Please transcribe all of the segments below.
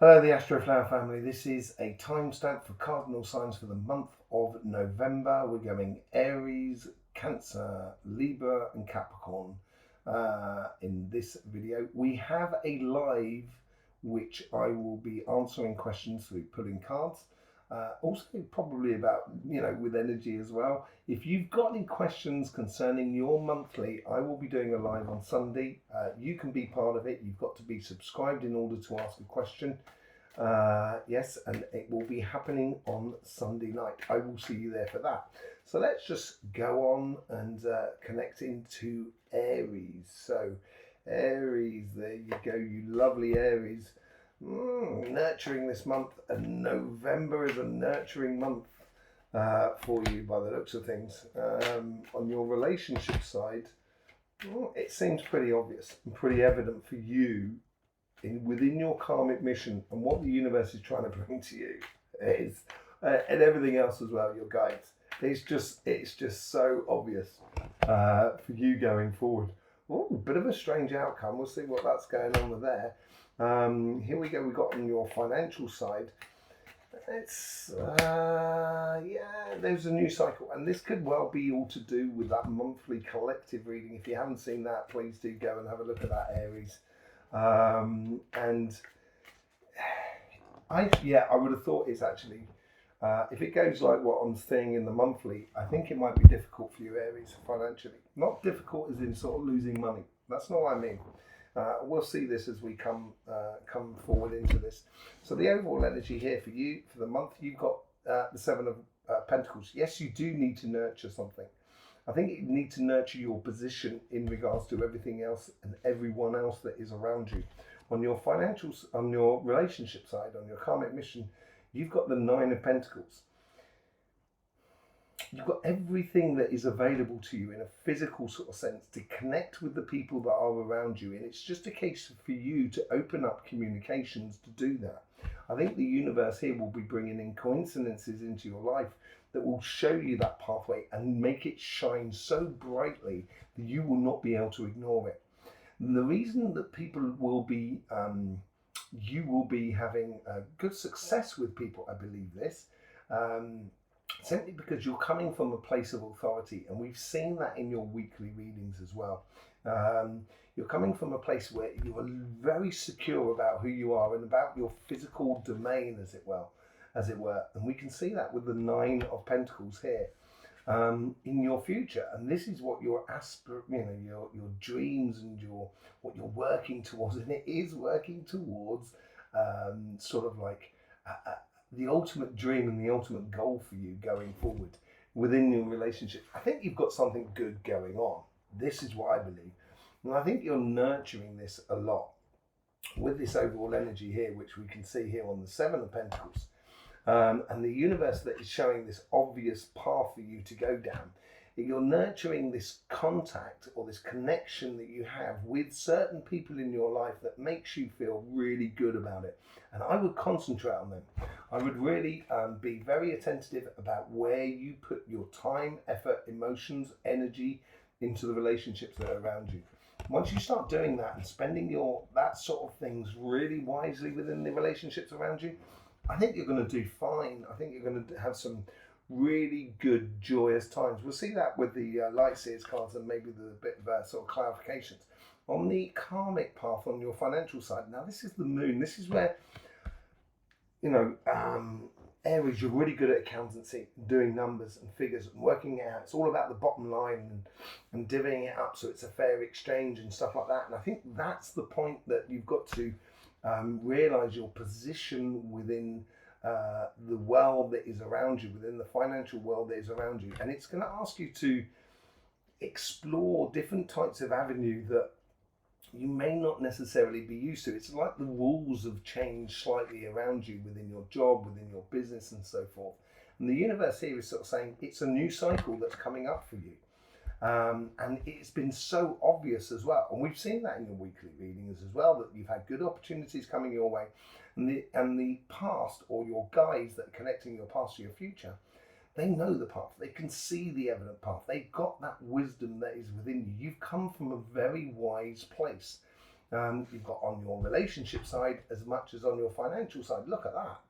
Hello, the Astroflower family. This is a timestamp for cardinal signs for the month of November. We're going Aries, Cancer, Libra, and Capricorn in this video. We have a live which I will be answering questions through pulling cards. Also, probably about, with energy as well. If you've got any questions concerning your monthly, I will be doing a live on Sunday. You can be part of it. You've got to be subscribed in order to ask a question. Yes, and it will be happening on Sunday night. I will see you there for that. So let's just go on and connect into Aries. So, Aries, there you go, you lovely Aries. Nurturing this month, and November is a nurturing month for you by the looks of things. On your relationship side, it seems pretty obvious and pretty evident for you within your karmic mission, and what the universe is trying to bring to you is, and everything else as well, your guides. It's just so obvious for you going forward. Oh, bit of a strange outcome. We'll see what that's going on with there. Here we go. We got on your financial side. It's there's a new cycle, and this could well be all to do with that monthly collective reading. If you haven't seen that, please do go and have a look at that, Aries. And I would have thought it's actually, if it goes like what I'm seeing in the monthly, I think it might be difficult for you, Aries, financially. Not difficult as in sort of losing money. That's not what I mean. We'll see this as we come forward into this. So the overall energy here for you for the month, you've got the Seven of Pentacles. Yes, you do need to nurture something. I think you need to nurture your position in regards to everything else and everyone else that is around you. On your financials, on your relationship side, on your karmic mission, you've got the Nine of Pentacles. You've got everything that is available to you in a physical sort of sense to connect with the people that are around you. And it's just a case for you to open up communications to do that. I think the universe here will be bringing in coincidences into your life that will show you that pathway and make it shine so brightly that you will not be able to ignore it. And the reason that people will be, you will be having good success with people, I believe this, simply because you're coming from a place of authority, and we've seen that in your weekly readings as well. You're coming from a place where you are very secure about who you are and about your physical domain, as it were, and we can see that with the Nine of Pentacles here in your future. And this is what your your dreams and what you're working towards, and it is working towards sort of like the ultimate dream and the ultimate goal for you going forward within your relationship. I think you've got something good going on. This is what I believe. And I think you're nurturing this a lot with this overall energy here, which we can see here on the Seven of Pentacles. And the universe that is showing this obvious path for you to go down. You're nurturing this contact or this connection that you have with certain people in your life that makes you feel really good about it. And I would concentrate on them. I would really be very attentive about where you put your time, effort, emotions, energy into the relationships that are around you. Once you start doing that and spending that sort of things really wisely within the relationships around you, I think you're going to do fine. I think you're going to have some really good, joyous times. We'll see that with the Light Seers cards and maybe the bit of sort of clarifications. On the karmic path on your financial side, now this is the Moon. This is where, Aries, you're really good at accountancy, doing numbers and figures and working it out. It's all about the bottom line and divvying it up so it's a fair exchange and stuff like that. And I think that's the point that you've got to realize your position within the world that is around you, within the financial world that is around you. And it's going to ask you to explore different types of avenue that you may not necessarily be used to. It's like the rules have changed slightly around you within your job, within your business and so forth. And the universe here is sort of saying it's a new cycle that's coming up for you. And it's been so obvious as well. And we've seen that in your weekly readings as well, that you've had good opportunities coming your way. And the past, or your guides that are connecting your past to your future, they know the path. They can see the evident path. They've got that wisdom that is within you. You've come from a very wise place. You've got on your relationship side as much as on your financial side. Look at that.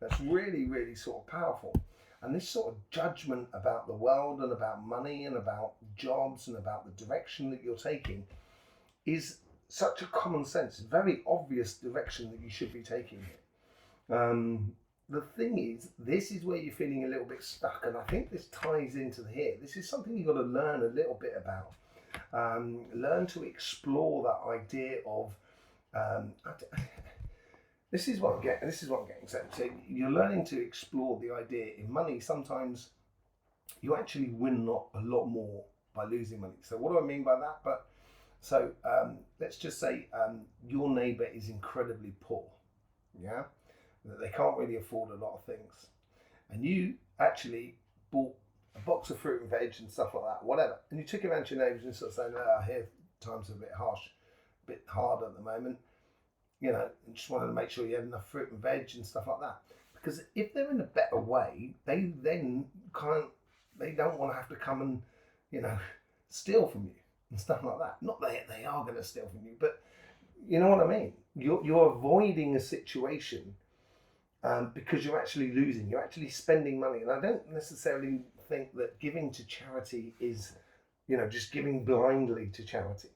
That's really, really sort of powerful. And this sort of judgment about the world and about money and about jobs and about the direction that you're taking is such a common sense, very obvious direction that you should be taking it. The thing is, this is where you're feeling a little bit stuck, and I think this ties into here. This is something you've got to learn a little bit about. Learn to explore that idea of. This is what I'm getting. So you're learning to explore the idea in money. Sometimes you actually win a lot more by losing money. So what do I mean by that? Let's just say your neighbour is incredibly poor. Yeah. They can't really afford a lot of things, and you actually bought a box of fruit and veg and stuff like that, whatever, and you took it around to your neighbours and sort of saying, here times are a bit harsh, a bit hard at the moment, and just wanted to make sure you had enough fruit and veg and stuff like that, because if they're in a better way, they don't want to have to come and steal from you and stuff like that. Not that they are going to steal from you, but you know what I mean. You're avoiding a situation. Because you're actually losing, you're actually spending money. And I don't necessarily think that giving to charity is, just giving blindly to charity.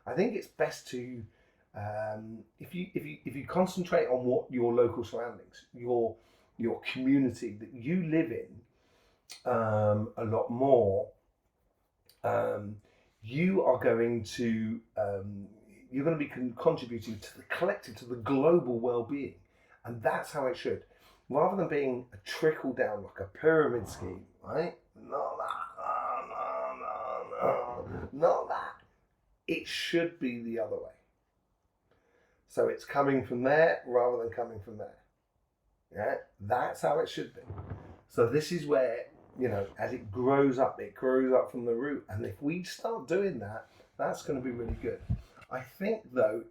I think it's best to, if you concentrate on what your local surroundings, your community that you live in, a lot more, you are going to be contributing to the collective, to the global well-being. And that's how it should. Rather than being a trickle down, like a pyramid scheme, right? Not that. Not that. It should be the other way. So it's coming from there rather than coming from there. Yeah? That's how it should be. So this is where, as it grows up from the root. And if we start doing that, that's going to be really good. I think, though,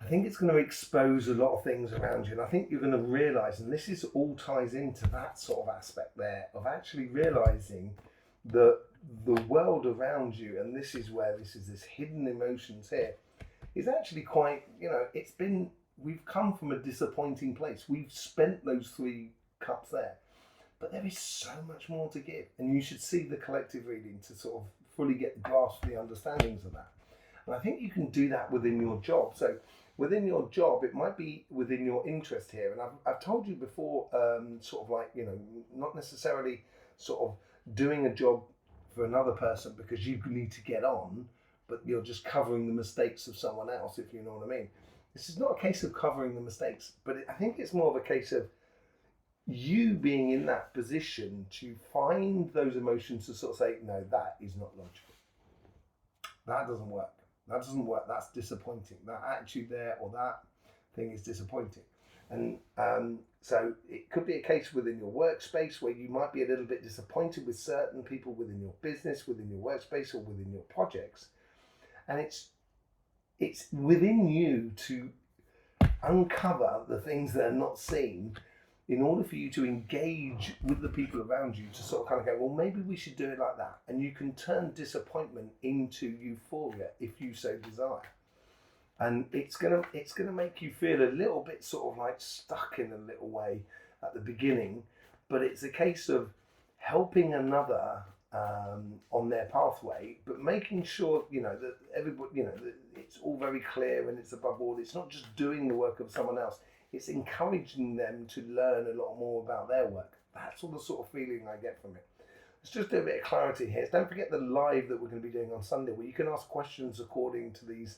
I think it's going to expose a lot of things around you, and I think you're going to realise, and this is all ties into that sort of aspect there, of actually realising that the world around you, and this is this hidden emotions here, is actually quite, we've come from a disappointing place. We've spent those 3 cups there, but there is so much more to give, and you should see the collective reading to sort of fully get the grasp of the understandings of that. And I think you can do that within your job. So within your job, it might be within your interest here. And I've told you before, not necessarily sort of doing a job for another person because you need to get on, but you're just covering the mistakes of someone else, if you know what I mean. This is not a case of covering the mistakes, but I think it's more of a case of you being in that position to find those emotions to sort of say, no, that is not logical. That doesn't work. That's disappointing. That attitude there or that thing is disappointing. And so it could be a case within your workspace where you might be a little bit disappointed with certain people within your business, within your workspace, or within your projects. And it's within you to uncover the things that are not seen in order for you to engage with the people around you to sort of kind of go, well, maybe we should do it like that. And you can turn disappointment into euphoria if you so desire. And it's gonna make you feel a little bit sort of like stuck in a little way at the beginning, but it's a case of helping another on their pathway, but making sure that everybody, that it's all very clear and it's above all. It's not just doing the work of someone else. It's encouraging them to learn a lot more about their work. That's all the sort of feeling I get from it. Let's just do a bit of clarity here. So don't forget the live that we're going to be doing on Sunday, where you can ask questions according to these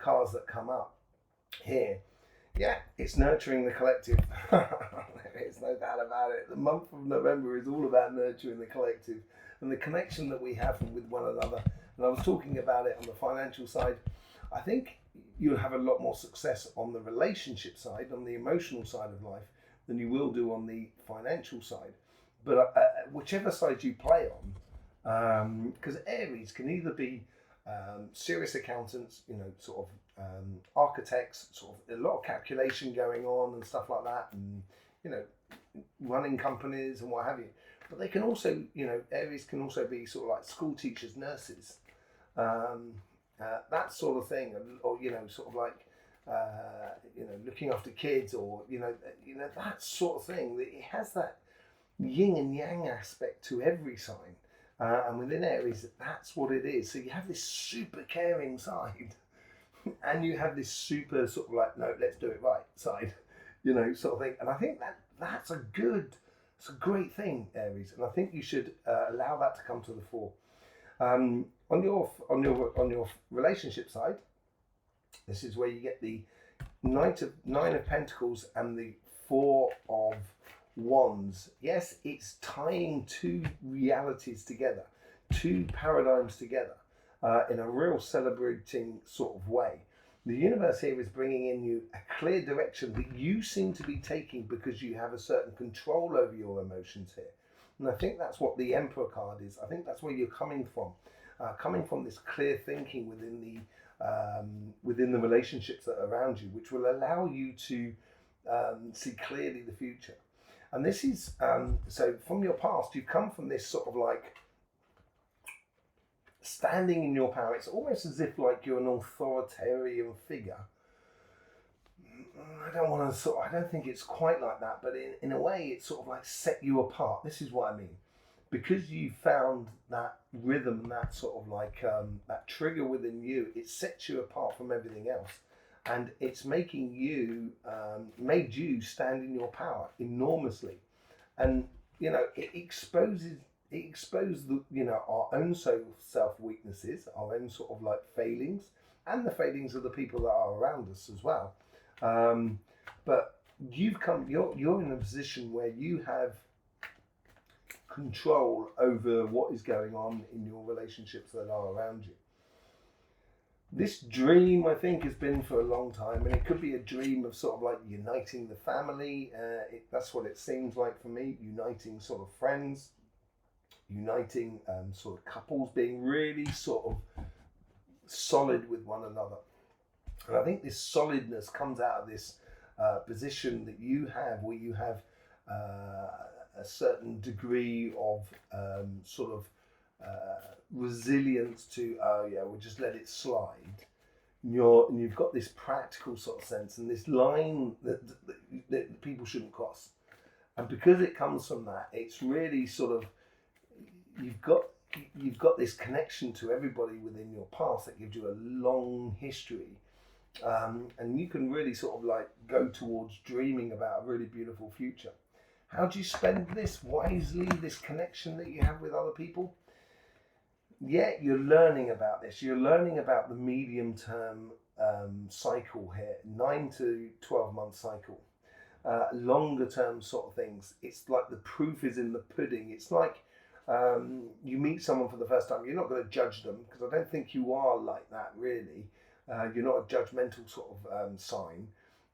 cards that come up here. Yeah, it's nurturing the collective. There's no doubt about it. The month of November is all about nurturing the collective and the connection that we have with one another. And I was talking about it on the financial side. I think you'll have a lot more success on the relationship side, on the emotional side of life, than you will do on the financial side. But whichever side you play on, because Aries can either be serious accountants, sort of architects, sort of a lot of calculation going on and stuff like that, and running companies and what have you. But they can also, Aries can also be sort of like school teachers, nurses, that sort of thing, or sort of like looking after kids, or that sort of thing. That it has that yin and yang aspect to every sign, and within Aries, that's what it is. So you have this super caring side, and you have this super sort of like, no, let's do it right side, sort of thing. And I think that's it's a great thing, Aries, and I think you should allow that to come to the fore. On your relationship side, this is where you get the Nine of Pentacles and the Four of Wands. Yes, it's tying two realities together, two paradigms together, in a real celebrating sort of way. The universe here is bringing in you a clear direction that you seem to be taking because you have a certain control over your emotions here. And I think that's what the Emperor card is. I think that's where you're coming from this clear thinking within the relationships that are around you, which will allow you to see clearly the future. And this is, so from your past, you've come from this sort of like standing in your power. It's almost as if like you're an authoritarian figure. I don't think it's quite like that, but in a way it's sort of like set you apart. This is what I mean. Because you found that rhythm, that sort of like that trigger within you, it sets you apart from everything else. And it's making you, made you stand in your power enormously. And, it exposes our own self weaknesses, our own sort of like failings, and the failings of the people that are around us as well. But you're in a position where you have control over what is going on in your relationships that are around you. This dream, I think, has been for a long time, and it could be a dream of sort of like uniting the family. That's what it seems like for me, uniting sort of friends, uniting sort of couples, being really sort of solid with one another. And I think this solidness comes out of this position that you have, where you have a certain degree of sort of resilience to, we'll just let it slide. And you've got this practical sort of sense, and this line that people shouldn't cross. And because it comes from that, it's really sort of, you've got this connection to everybody within your past that gives you a long history. And you can really sort of like go towards dreaming about a really beautiful future. How do you spend this wisely, this connection that you have with other people? Yeah, you're learning about this. You're learning about the medium term cycle here, 9 to 12 month cycle. Longer term sort of things. It's like the proof is in the pudding. It's like you meet someone for the first time. You're not going to judge them, because I don't think you are like that really. You're not a judgmental sort of sign.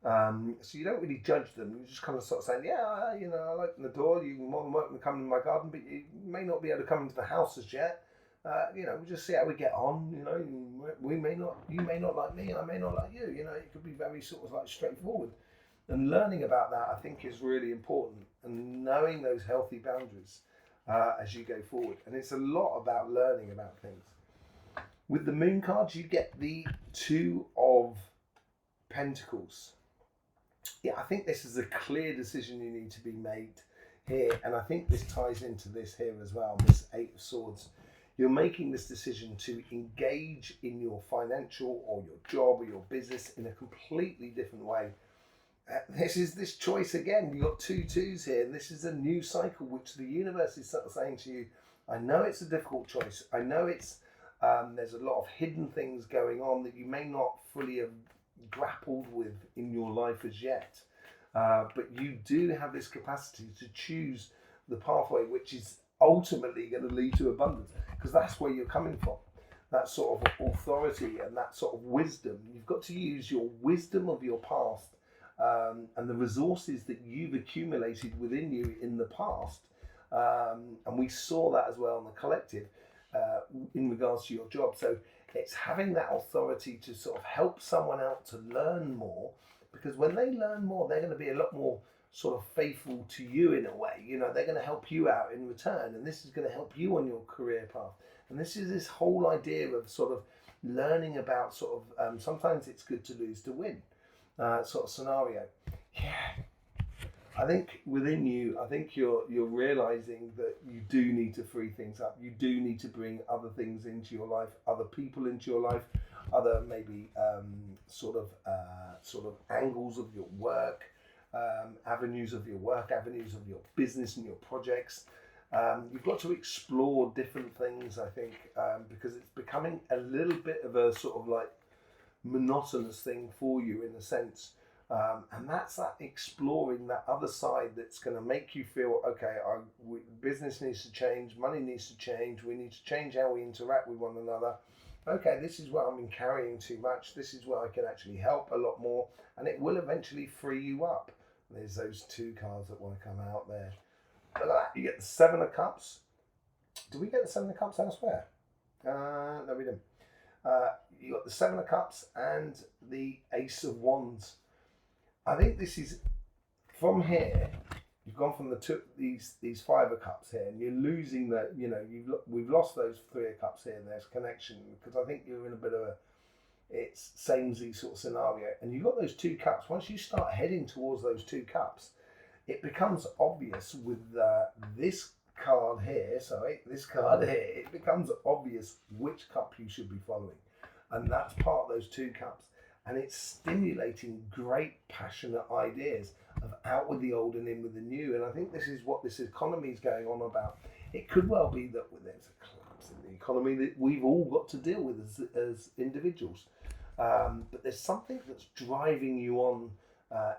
So you don't really judge them. You just kind of sort of saying, yeah, I open the door. You're more than welcome to come in my garden, but you may not be able to come into the house as yet. We'll just see how we get on. You may not like me, I may not like you. It could be very sort of like straightforward. And learning about that, I think, is really important, and knowing those healthy boundaries as you go forward. And it's a lot about learning about things. With the Moon cards, you get the Two of Pentacles. Yeah, I think this is a clear decision you need to be made here, and I think this ties into this here as well, this Eight of Swords. You're making this decision to engage in your financial or your job or your business in a completely different way. This is this choice again. You've got 2 twos here, and this is a new cycle which the universe is sort of saying to you, I know it's a difficult choice. I know it's there's a lot of hidden things going on that you may not fully have grappled with in your life as yet. But you do have this capacity to choose the pathway which is ultimately going to lead to abundance, because that's where you're coming from. That sort of authority and that sort of wisdom. You've got to use your wisdom of your past and the resources that you've accumulated within you in the past. And we saw that as well in the collective in regards to your job. So it's having that authority to sort of help someone out to learn more, because when they learn more, they're going to be a lot more sort of faithful to you in a way. They're going to help you out in return, and this is going to help you on your career path. And this is this whole idea of sort of learning about sort of, sometimes it's good to lose to win sort of scenario. Yeah. I think within you, I think you're realizing that you do need to free things up. You do need to bring other things into your life, other people into your life, other maybe sort of angles of your work, avenues of your work, avenues of your business and your projects. You've got to explore different things, I think, because it's becoming a little bit of a sort of like monotonous thing for you in a sense. And that's that exploring that other side that's going to make you feel, okay, business needs to change, money needs to change, we need to change how we interact with one another. Okay, this is where I've been carrying too much, this is where I can actually help a lot more, and it will eventually free you up. There's those two cards that want to come out there. Look at that, you get the Seven of Cups. Do we get the Seven of Cups elsewhere? No, we didn't. You got the Seven of Cups and the Ace of Wands. I think this is, from here, you've gone from these Five of Cups here, and you're losing that, you know, we've lost those Three of Cups here, and there's connection, because I think you're in a bit of a, it's samey sort of scenario, and you've got those Two Cups. Once you start heading towards those Two Cups, it becomes obvious with this card here, this card here, it becomes obvious which cup you should be following, and that's part of those Two Cups. And it's stimulating great passionate ideas of out with the old and in with the new. And I think this is what this economy is going on about. It could well be that there's a collapse in the economy that we've all got to deal with as individuals. But there's something that's driving you on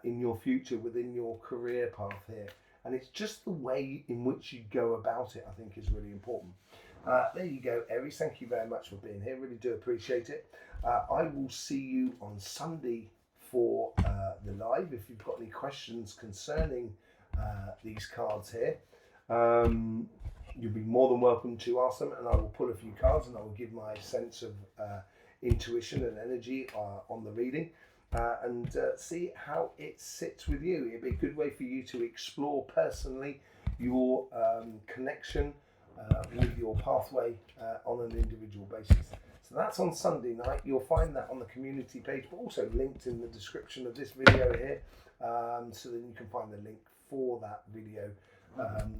in your future, within your career path here. And it's just the way in which you go about it, I think, is really important. There you go, Aries. Thank you very much for being here. Really do appreciate it. I will see you on Sunday for the live. If you've got any questions concerning these cards here, you'll be more than welcome to ask them, and I will pull a few cards and I will give my sense of intuition and energy on the reading, and see how it sits with you. It'd be a good way for you to explore personally your connection with your pathway on an individual basis. So that's on Sunday night. You'll find that on the community page, but also linked in the description of this video here, so then you can find the link for that video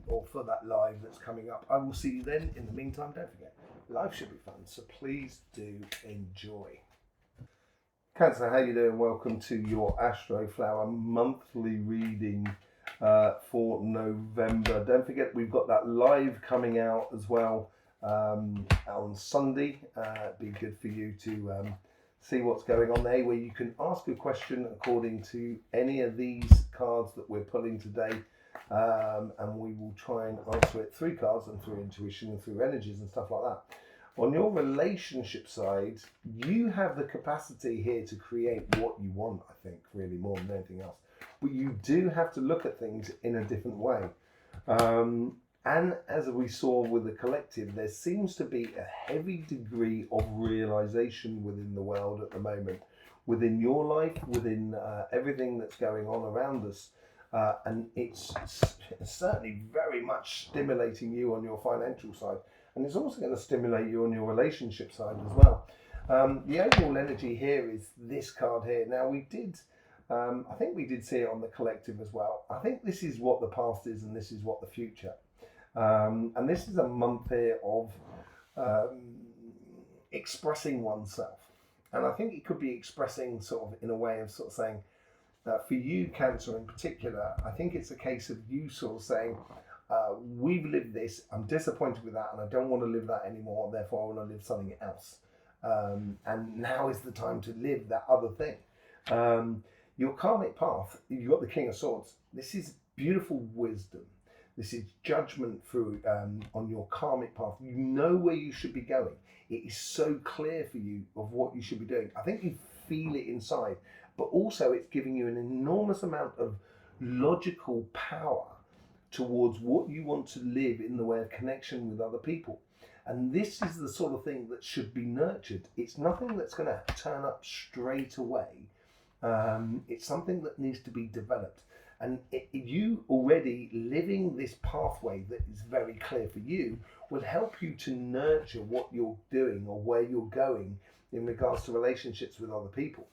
or for that live that's coming up. I will see you then. In the meantime, don't forget, life should be fun, so please do enjoy. Cancer, how you doing? Welcome to your Astroflower monthly reading for November. Don't forget, we've got that live coming out as well on Sunday. It'd be good for you to see what's going on there, where you can ask a question according to any of these cards that we're pulling today, and we will try and answer it through cards and through intuition and through energies and stuff like that. On your relationship side, you have the capacity here to create what you want, I think, really more than anything else. But you do have to look at things in a different way. And as we saw with the collective, there seems to be a heavy degree of realization within the world at the moment, within your life, within everything that's going on around us. And it's certainly very much stimulating you on your financial side. And it's also going to stimulate you on your relationship side as well. The overall energy here is this card here. Now we did, I think we did see it on the collective as well. I think this is what the past is and this is what the future. And this is a month here of expressing oneself. And I think it could be expressing sort of in a way of sort of saying, for you, Cancer in particular, I think it's a case of you sort of saying, we've lived this, I'm disappointed with that, and I don't want to live that anymore, and therefore I want to live something else. And now is the time to live that other thing. Your karmic path, you've got the King of Swords. This is beautiful wisdom. This is judgment through on your karmic path. You know where you should be going. It is so clear for you of what you should be doing. I think you feel it inside, but also it's giving you an enormous amount of logical power towards what you want to live in the way of connection with other people. And this is the sort of thing that should be nurtured. It's nothing that's going to turn up straight away. It's something that needs to be developed. And you already living this pathway that is very clear for you will help you to nurture what you're doing or where you're going in regards to relationships with other people.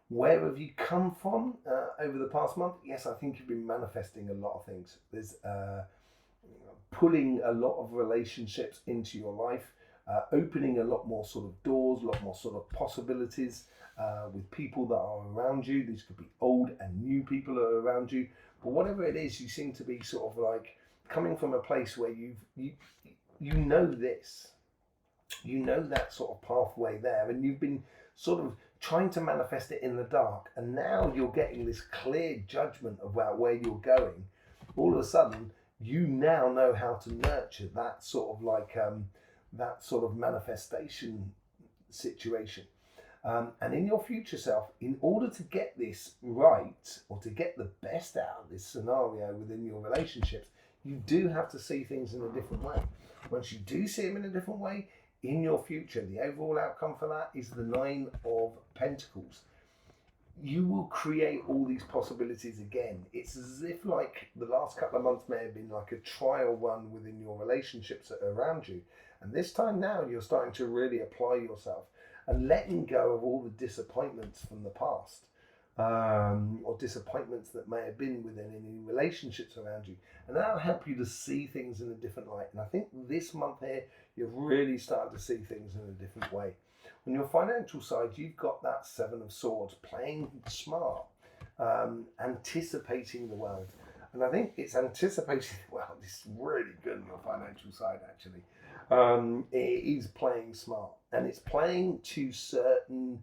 Where have you come from over the past month? Yes, I think you've been manifesting a lot of things. There's pulling a lot of relationships into your life, opening a lot more sort of doors, a lot more sort of possibilities with people that are around you. These could be old and new people that are around you, but whatever it is, you seem to be sort of like coming from a place where you know this, you know that sort of pathway there, and you've been sort of trying to manifest it in the dark, and now you're getting this clear judgment about where you're going. All of a sudden, you now know how to nurture that sort of like that sort of manifestation situation. And in your future self, in order to get this right, or to get the best out of this scenario within your relationships, you do have to see things in a different way. Once you do see them in a different way, in your future, the overall outcome for that is the 9 of Pentacles. You will create all these possibilities again. It's as if like the last couple of months may have been like a trial run within your relationships that are around you. And this time now, you're starting to really apply yourself and letting go of all the disappointments from the past, or disappointments that may have been within any relationships around you. And that'll help you to see things in a different light. And I think this month here, you've really started to see things in a different way. On your financial side, you've got that 7 of Swords, playing smart, anticipating the world. And I think it's anticipating the world is really good on your financial side, actually. It is playing smart, and it's playing to certain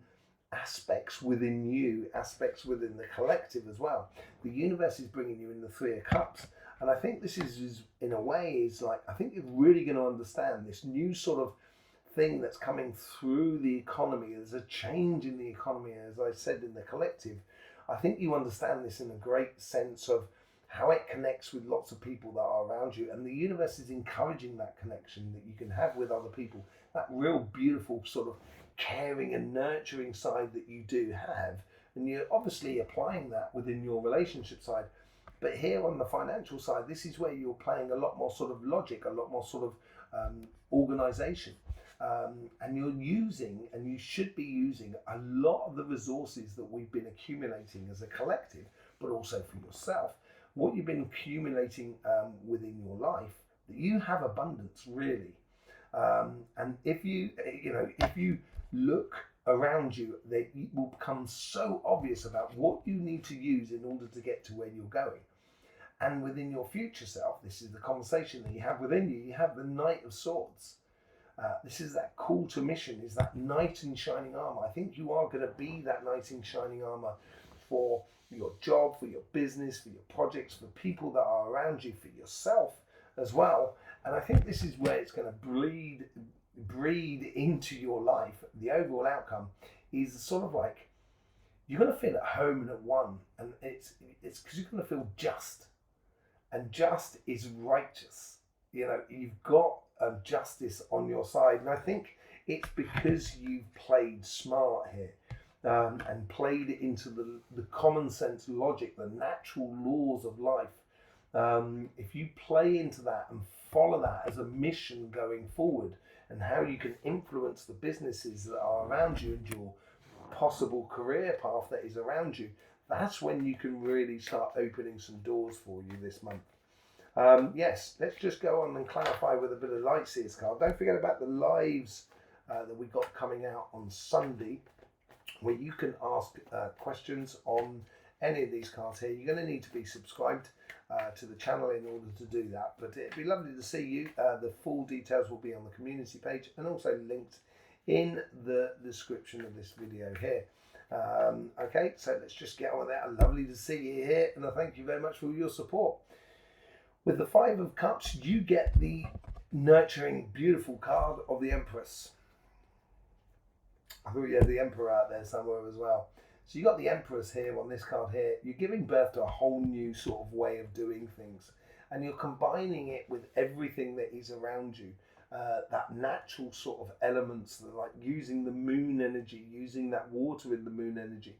aspects within you, aspects within the collective as well. The universe is bringing you in the 3 of Cups. And I think this is in a way, is like, I think you're really going to understand this new sort of thing that's coming through the economy. There's a change in the economy, as I said, in the collective. I think you understand this in a great sense of how it connects with lots of people that are around you. And the universe is encouraging that connection that you can have with other people, that real beautiful sort of caring and nurturing side that you do have. And you're obviously applying that within your relationship side. But here on the financial side, this is where you're playing a lot more sort of logic, a lot more sort of organization. And you're using, and you should be using, a lot of the resources that we've been accumulating as a collective, but also for yourself. What you've been accumulating within your life, that you have abundance, really. And if you look around you, it will become so obvious about what you need to use in order to get to where you're going. And within your future self, this is the conversation that you have within you. You have the Knight of Swords. This is that call to mission, is that knight in shining armor. I think you are going to be that knight in shining armor for your job, for your business, for your projects, for people that are around you, for yourself as well. And I think this is where it's going to breed into your life. The overall outcome is sort of like, you're going to feel at home and at one, and it's because you're going to feel just, and just is righteous. You know, you've got justice on your side, and I think it's because you've played smart here, and played it into the common sense logic, the natural laws of life. If you play into that and follow that as a mission going forward, and how you can influence the businesses that are around you and your possible career path that is around you, that's when you can really start opening some doors for you this month. Yes, let's just go on and clarify with a bit of Light Seers card. Don't forget about the lives that we got coming out on Sunday, where you can ask questions on any of these cards here. You're going to need to be subscribed to the channel in order to do that, but it'd be lovely to see you. The full details will be on the community page and also linked in the description of this video here. Okay, so let's just get on with that. Lovely to see you here, and I thank you very much for your support. With the 5 of Cups, you get the nurturing, beautiful card of the Empress. I thought you had the Emperor out there somewhere as well. So you got the Empress here on this card here. You're giving birth to a whole new sort of way of doing things, and you're combining it with everything that is around you. That natural sort of elements, like using the moon energy, using that water in the moon energy,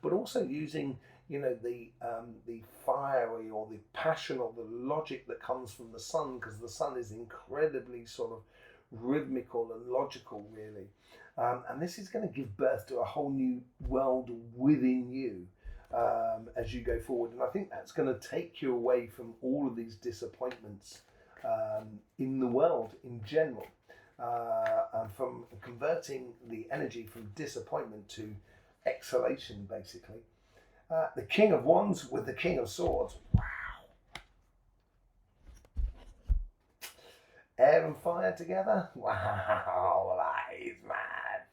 but also using, you know, the fiery or the passion or the logic that comes from the sun, because the sun is incredibly sort of rhythmical and logical, really. And this is going to give birth to a whole new world within you as you go forward. And I think that's going to take you away from all of these disappointments in the world in general, and from converting the energy from disappointment to exhalation, basically. The King of Wands with the King of Swords. Wow. Air and fire together? Wow, that is mad.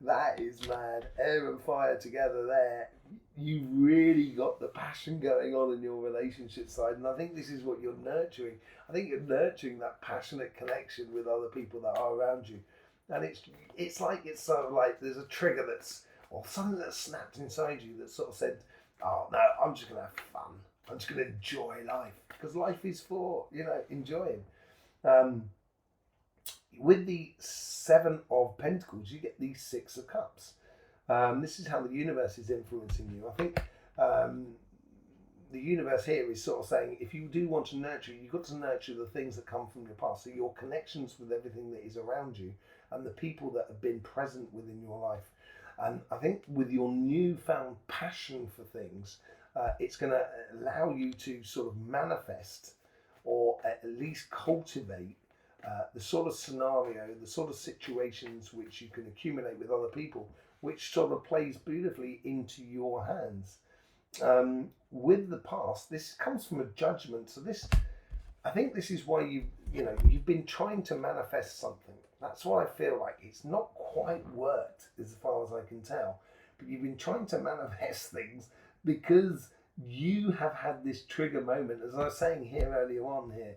That is mad. Air and fire together there. You've really got the passion going on in your relationship side, and I think this is what you're nurturing. I think you're nurturing that passionate connection with other people that are around you. And it's sort of like there's a trigger or something that's snapped inside you that sort of said, oh no, I'm just going to have fun. I'm just going to enjoy life, because life is for, enjoying. With the Seven of Pentacles, you get the Six of Cups. This is how the universe is influencing you. I think the universe here is sort of saying, if you do want to nurture, you've got to nurture the things that come from your past. So your connections with everything that is around you and the people that have been present within your life. And I think with your newfound passion for things, it's going to allow you to sort of manifest, or at least cultivate, the sort of scenario, the sort of situations which you can accumulate with other people, which sort of plays beautifully into your hands. With the past, this comes from a judgment. So I think this is why you've been trying to manifest something. That's why I feel like it's not quite worked as far as I can tell. But you've been trying to manifest things because you have had this trigger moment. As I was saying here earlier on here,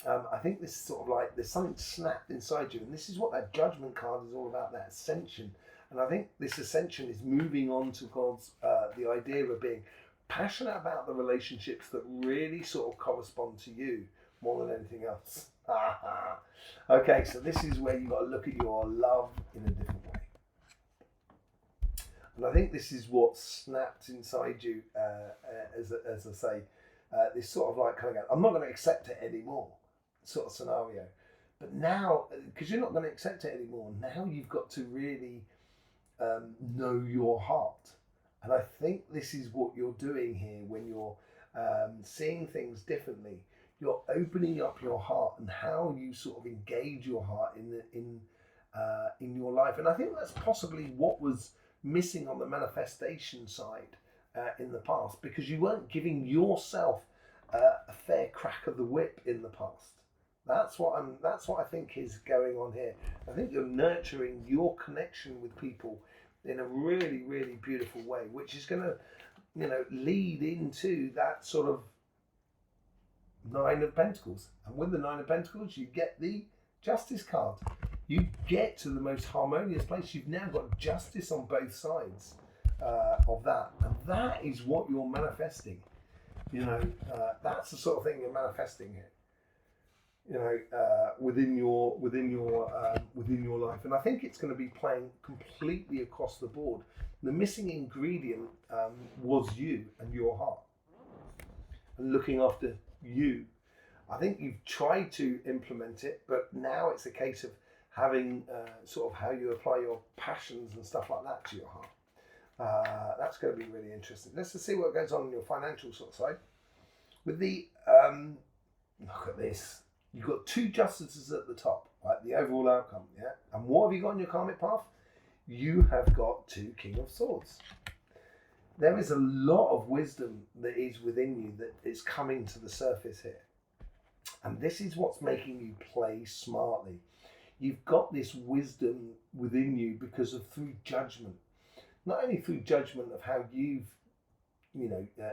I think this is sort of like there's something snapped inside you. And this is what that Judgment card is all about, that ascension. And I think this ascension is moving on towards the idea of being passionate about the relationships that really sort of correspond to you more than anything else. Okay, so this is where you've got to look at your love in a different way. And I think this is what snapped inside you, as I say, this sort of like kind of, I'm not going to accept it anymore sort of scenario. But now, because you're not going to accept it anymore, now you've got to really know your heart. And I think this is what you're doing here when you're seeing things differently. You're opening up your heart and how you sort of engage your heart in your life. And I think that's possibly what was missing on the manifestation side in the past, because you weren't giving yourself a fair crack of the whip in the past. That's what I think is going on here. I think you're nurturing your connection with people in a really, really beautiful way, which is going to, lead into that sort of Nine of Pentacles. And with the Nine of Pentacles, you get the Justice card. You get to the most harmonious place. You've now got justice on both sides of that. And that is what you're manifesting. That's the sort of thing you're manifesting here. Within your life. And I think it's going to be playing completely across the board. The missing ingredient was you and your heart. And looking after you. I think you've tried to implement it, but now it's a case of having sort of how you apply your passions and stuff like that to your heart. That's going to be really interesting. Let's just see what goes on your financial sort of side. With the, look at this. You've got two justices at the top, right? The overall outcome, yeah? And what have you got on your karmic path? You have got two King of Swords. There is a lot of wisdom that is within you that is coming to the surface here. And this is what's making you play smartly. You've got this wisdom within you because of through judgment. Not only through judgment of how you've,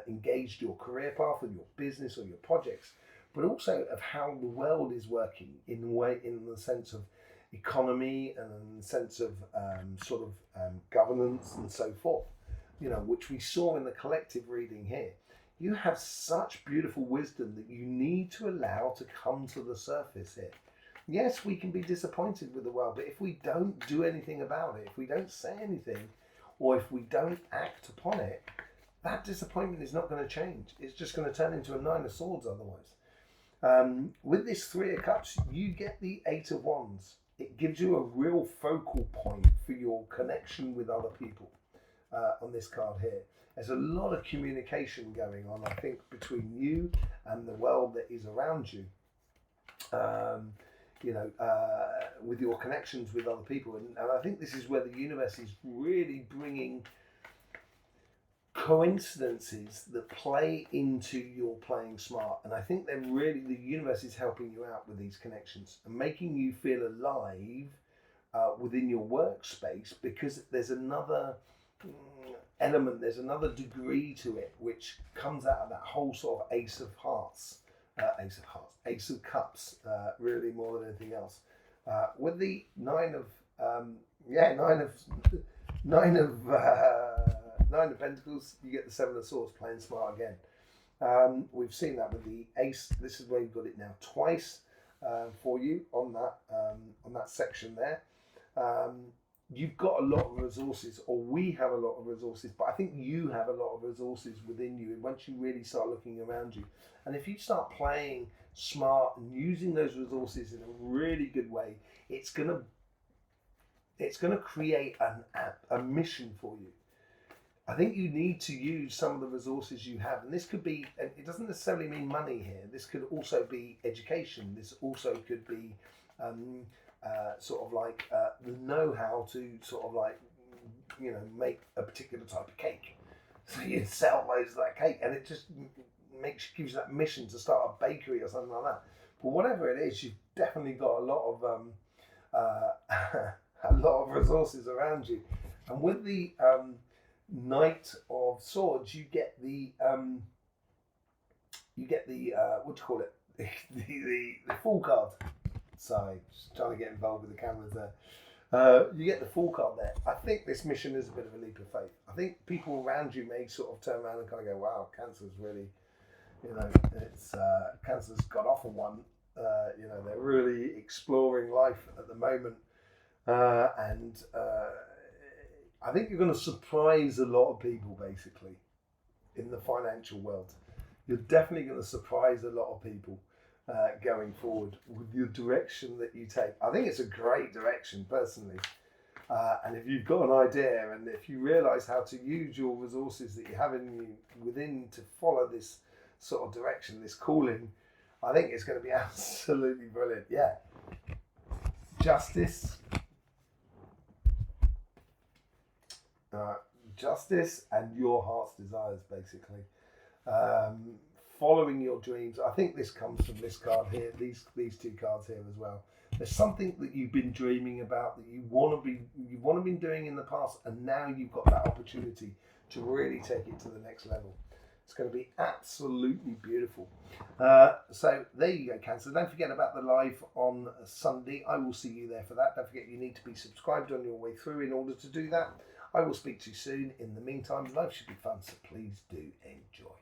engaged your career path or your business or your projects, but also of how the world is working in the sense of economy and in the sense of governance and so forth, which we saw in the collective reading here. You have such beautiful wisdom that you need to allow to come to the surface here. Yes, we can be disappointed with the world, but if we don't do anything about it, if we don't say anything, or if we don't act upon it, that disappointment is not going to change. It's just going to turn into a Nine of Swords otherwise. With this Three of Cups, you get the Eight of Wands. it gives you a real focal point for your connection with other people on this card here. There's a lot of communication going on, I think, between you and the world that is around you. With your connections with other people. And I think this is where the universe is really bringing coincidences that play into your playing smart. And I think the universe is helping you out with these connections and making you feel alive within your workspace, because there's another element, there's another degree to it, which comes out of that whole sort of Ace of Cups, really more than anything else. With the Nine of Pentacles, you get the Seven of Swords, playing smart again. We've seen that with the Ace. This is where you've got it now twice for you on that section there. You've got a lot of resources, or we have a lot of resources, but I think you have a lot of resources within you. And once you really start looking around you, and if you start playing smart and using those resources in a really good way, it's gonna create a mission for you. I think you need to use some of the resources you have, and this could be, it doesn't necessarily mean money here, this could also be education, this also could be the know-how to make a particular type of cake. So you sell loads of that cake, and it just gives you that mission to start a bakery or something like that. But whatever it is, you've definitely got a lot of resources around you. And with the Knight of Swords, you get the what do you call it? the Fool card. Sorry, just trying to get involved with the cameras there. You get the Fool card there. I think this mission is a bit of a leap of faith. I think people around you may sort of turn around and kind of go, wow, Cancer's really, Cancer's got off on one. They're really exploring life at the moment. And I think you're going to surprise a lot of people, basically, in the financial world. You're definitely going to surprise a lot of people going forward with your direction that you take. I think it's a great direction, personally. And if you've got an idea, and if you realise how to use your resources that you have within to follow this sort of direction, this calling, I think it's going to be absolutely brilliant. Yeah. Justice and your heart's desires, basically. Following your dreams. I think this comes from this card here, these two cards here as well. There's something that you've been dreaming about, that you want to be doing in the past, and now you've got that opportunity to really take it to the next level. It's going to be absolutely beautiful. So there you go, Cancer. Don't forget about the live on Sunday. I will see you there for that. Don't forget you need to be subscribed on your way through in order to do that. I will speak to you soon. In the meantime, life should be fun, so please do enjoy.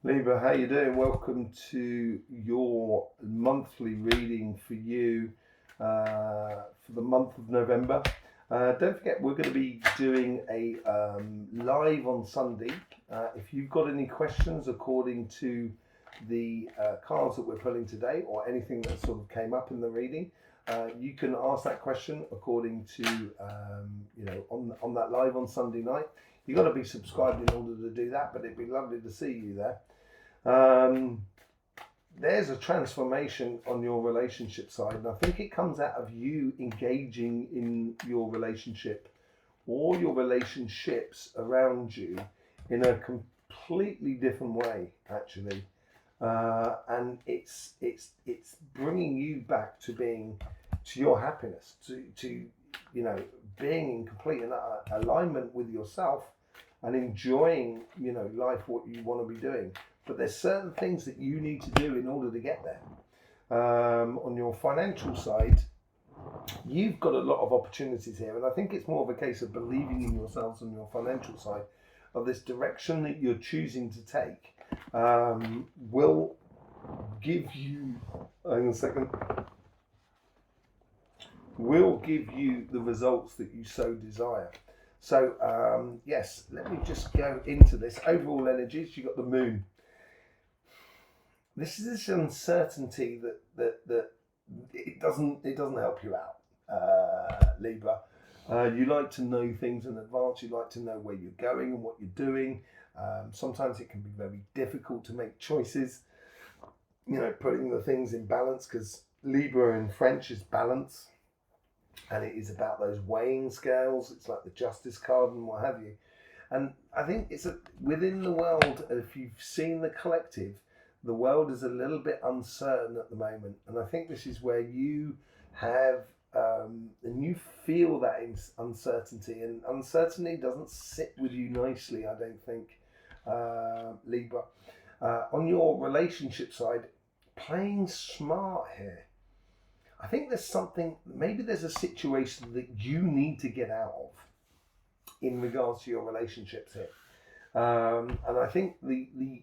Libra, how you doing? Welcome to your monthly reading for you for the month of November. Don't forget, we're going to be doing a live on Sunday. If you've got any questions according to the cards that we're pulling today, or anything that sort of came up in the reading, you can ask that question according to, on that live on Sunday night. You've got to be subscribed in order to do that, but it'd be lovely to see you there. There's a transformation on your relationship side, and I think it comes out of you engaging in your relationship or your relationships around you in a completely different way, actually. And it's bringing you back to your happiness, to being in complete alignment with yourself and enjoying, life, what you want to be doing. But there's certain things that you need to do in order to get there. On your financial side, you've got a lot of opportunities here, and I think it's more of a case of believing in yourselves on your financial side, of this direction that you're choosing to take will give you, will give you the results that you so desire. So yes, let me just go into this. Overall energies, you've got the moon. This is this uncertainty that it doesn't help you out. Libra. You like to know things in advance. You like to know where you're going and what you're doing. Sometimes it can be very difficult to make choices, putting the things in balance, because Libra in French is balance, and it is about those weighing scales. It's like the justice card and what have you. And I think within the world, if you've seen the collective, the world is a little bit uncertain at the moment. And I think this is where you have, and you feel that uncertainty. And uncertainty doesn't sit with you nicely, I don't think, Libra. On your relationship side, playing smart here. I think maybe there's a situation that you need to get out of in regards to your relationships here. And I think the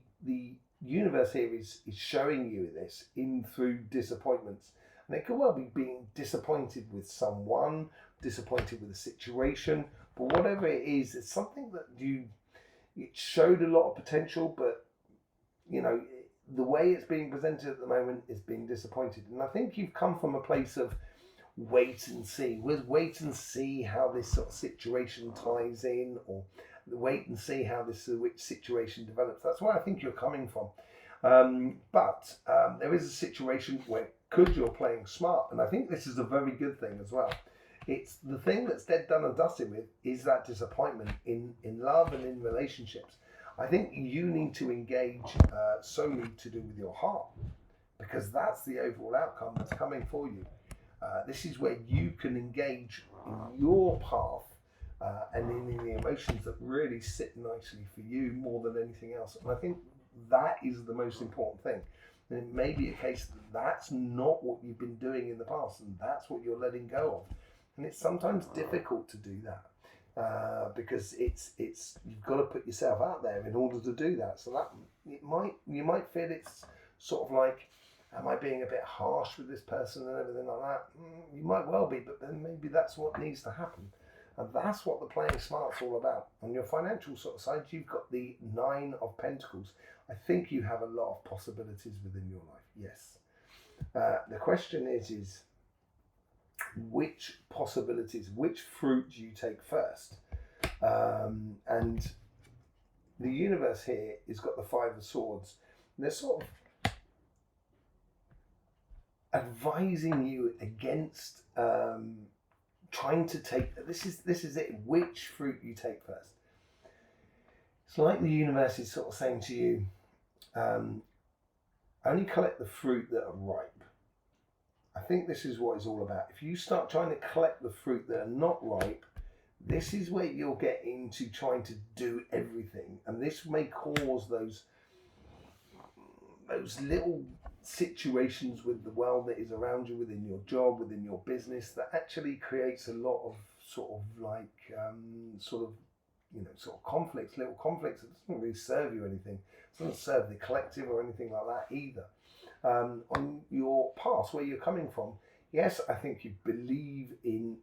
universe here is showing you this through disappointments. And it could well be being disappointed with someone, disappointed with a situation, but whatever it is, it's something that it showed a lot of potential, but the way it's being presented at the moment is being disappointed. And I think you've come from a place of wait and see. We'll wait and see how this sort of situation ties in, or wait and see how this situation develops. That's where I think you're coming from. But there is a situation where you're playing smart, and I think this is a very good thing as well. It's the thing that's dead, done and dusted with is that disappointment in love and in relationships. I think you need to engage solely to do with your heart, because that's the overall outcome that's coming for you. This is where you can engage in your path and in the emotions that really sit nicely for you more than anything else. And I think that is the most important thing. And it may be a case that that's not what you've been doing in the past, and that's what you're letting go of. And it's sometimes difficult to do that because you've got to put yourself out there in order to do that. So that you might feel it's sort of like, am I being a bit harsh with this person and everything like that? You might well be, but then maybe that's what needs to happen. And that's what the playing smart's all about. On your financial sort of side, you've got the 9 of Pentacles. I think you have a lot of possibilities within your life, yes. The question is which possibilities, which fruit do you take first? And the universe here has got the 5 of Swords. They're sort of advising you against trying to take, this is it, which fruit you take first. It's like the universe is sort of saying to you, only collect the fruit that are ripe. I think this is what it's all about. If you start trying to collect the fruit that are not ripe, this is where you'll get into trying to do everything. And this may cause those little situations with the world that is around you, within your job, within your business, that actually creates a lot of sort of conflicts, little conflicts that doesn't really serve you anything. It doesn't serve the collective or anything like that either. On your past, where you're coming from, yes, I think you believe in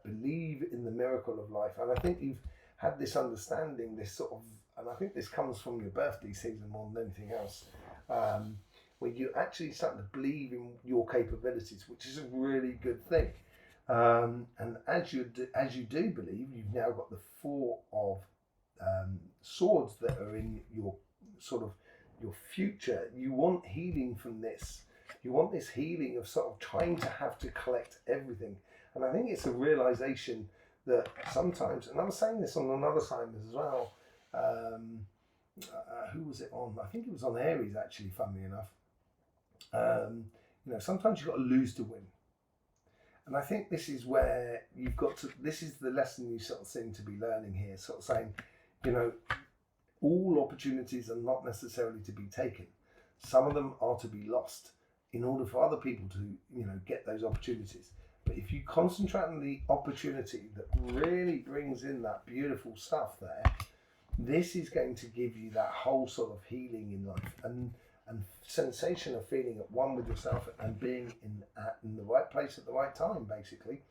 believe in the miracle of life, and I think you've had this understanding, this sort of, and I think this comes from your birthday season more than anything else, where you actually start to believe in your capabilities, which is a really good thing. And as you do believe, you've now got the 4 of Swords that are in your sort of your future. You want healing from this. You want this healing of sort of trying to have to collect everything. And I think it's a realization that sometimes, and I was saying this on another sign as well, who was it on? I think it was on Aries, actually, funnily enough. Sometimes you've got to lose to win. And I think this is where you've got to, this is the lesson you sort of seem to be learning here, sort of saying, all opportunities are not necessarily to be taken. Some of them are to be lost in order for other people to, get those opportunities. But if you concentrate on the opportunity that really brings in that beautiful stuff there, this is going to give you that whole sort of healing in life and sensation of feeling at one with yourself and being in the right place at the right time, basically.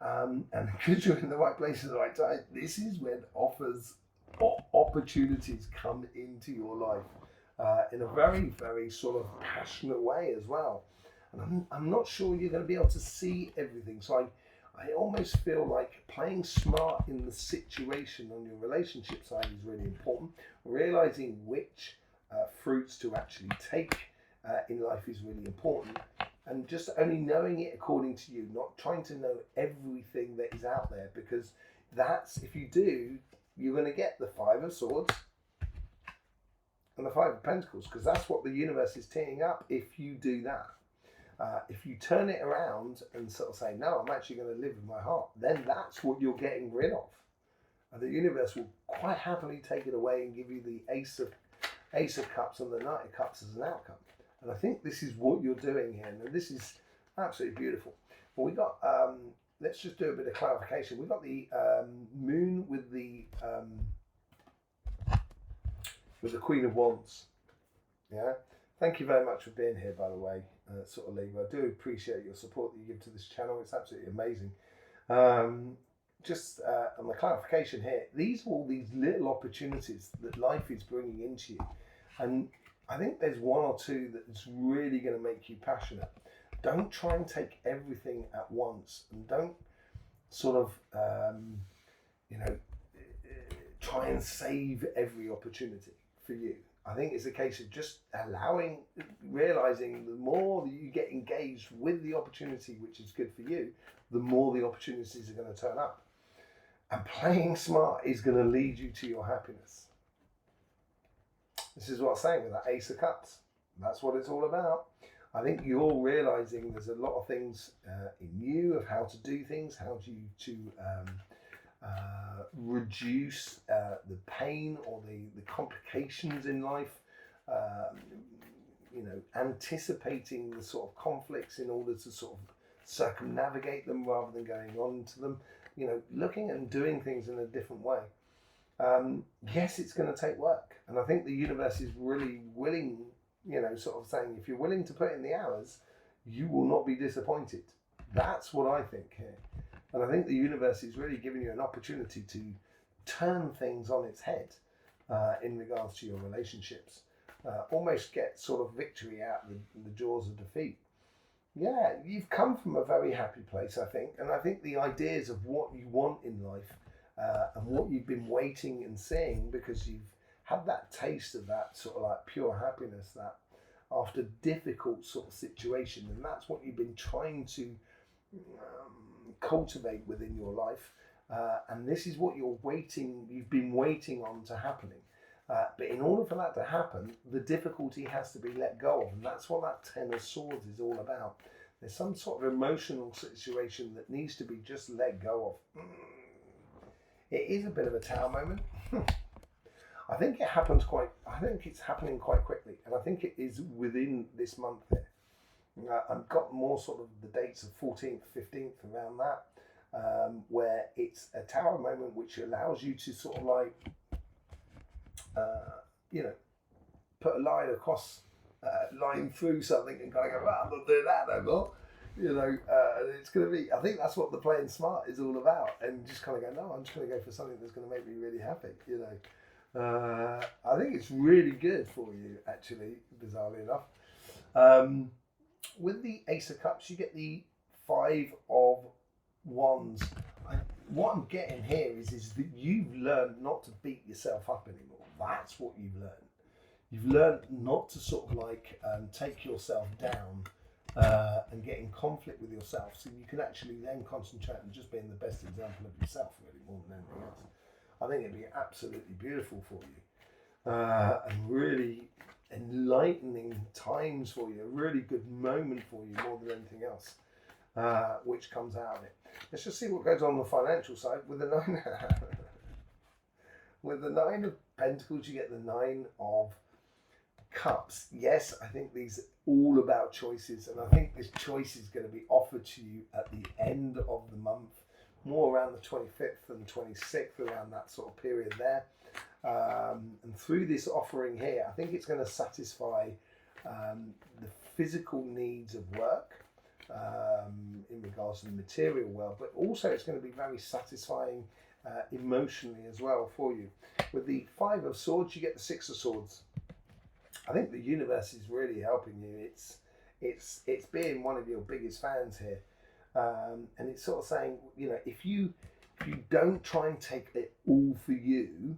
And because you're in the right place at the right time, this is when opportunities come into your life in a very, very sort of passionate way as well. And I'm not sure you're going to be able to see everything. So I almost feel like playing smart in the situation on your relationship side is really important. Realizing which fruits to actually take in life is really important. And just only knowing it according to you, not trying to know everything that is out there, because that's, if you do, you're going to get the Five of Swords and the Five of Pentacles, because that's what the universe is teeing up if you do that. If you turn it around and sort of say, no, I'm actually going to live with my heart, then that's what you're getting rid of. And the universe will quite happily take it away and give you the Ace of Cups and the Knight of Cups as an outcome. And I think this is what you're doing here. And this is absolutely beautiful. Well, we got, let's just do a bit of clarification. We've got the Moon with the Queen of Wands. Yeah. Thank you very much for being here, by the way, sort of Libra. I do appreciate your support that you give to this channel. It's absolutely amazing. Just on the clarification here, these are all these little opportunities that life is bringing into you. And I think there's one or two that's really going to make you passionate. Don't try and take everything at once, and don't sort of, try and save every opportunity for you. I think it's a case of just realizing the more that you get engaged with the opportunity, which is good for you, the more the opportunities are going to turn up. And playing smart is going to lead you to your happiness. This is what I'm saying with that Ace of Cups. That's what it's all about. I think you're realizing there's a lot of things in you of how to do things, how to reduce the pain or the complications in life, anticipating the sort of conflicts in order to sort of circumnavigate them rather than going on to them, looking and doing things in a different way. Yes, it's going to take work. And I think the universe is really willing, sort of saying, if you're willing to put in the hours, you will not be disappointed. That's what I think here. And I think the universe is really giving you an opportunity to turn things on its head in regards to your relationships. Almost get sort of victory out of the jaws of defeat. Yeah, you've come from a very happy place, I think. And I think the ideas of what you want in life and what you've been waiting and seeing, because you've had that taste of that sort of like pure happiness, that after difficult sort of situation, and that's what you've been trying to cultivate within your life, and this is what you've been waiting on to happening. But in order for that to happen, the difficulty has to be let go of, and that's what that Ten of Swords is all about. There's some sort of emotional situation that needs to be just let go of. It is a bit of a Tower moment. I think it's happening quite quickly, and I think it is within this month here. I've got more sort of the dates of 14th, 15th, around that, where it's a Tower moment which allows you to sort of like, put a line across, line through something and kind of go, I'm not doing that no more. It's going to be, I think that's what the playing smart is all about, and just kind of go, no, I'm just going to go for something that's going to make me really happy, I think it's really good for you, actually, bizarrely enough. With the Ace of Cups, you get the Five of Wands. What I'm getting here is that you've learned not to beat yourself up anymore. That's what you've learned. You've learned not to sort of like take yourself down and get in conflict with yourself, so you can actually then concentrate on just being the best example of yourself, really, more than anything else. I think it'd be absolutely beautiful for you, and really enlightening times for you, a really good moment for you more than anything else, which comes out of it. Let's just see what goes on the financial side with the nine. With the Nine of Pentacles, you get the Nine of Cups. Yes, I think these are all about choices, and I think this choice is going to be offered to you at the end of the month, more around the 25th and 26th, around that sort of period there. And through this offering here, I think it's going to satisfy the physical needs of work in regards to the material world, but also it's going to be very satisfying emotionally as well for you. With the Five of Swords, you get the Six of Swords. I think the universe is really helping you. it's being one of your biggest fans here, and it's sort of saying, you know, if you don't try and take it all for you,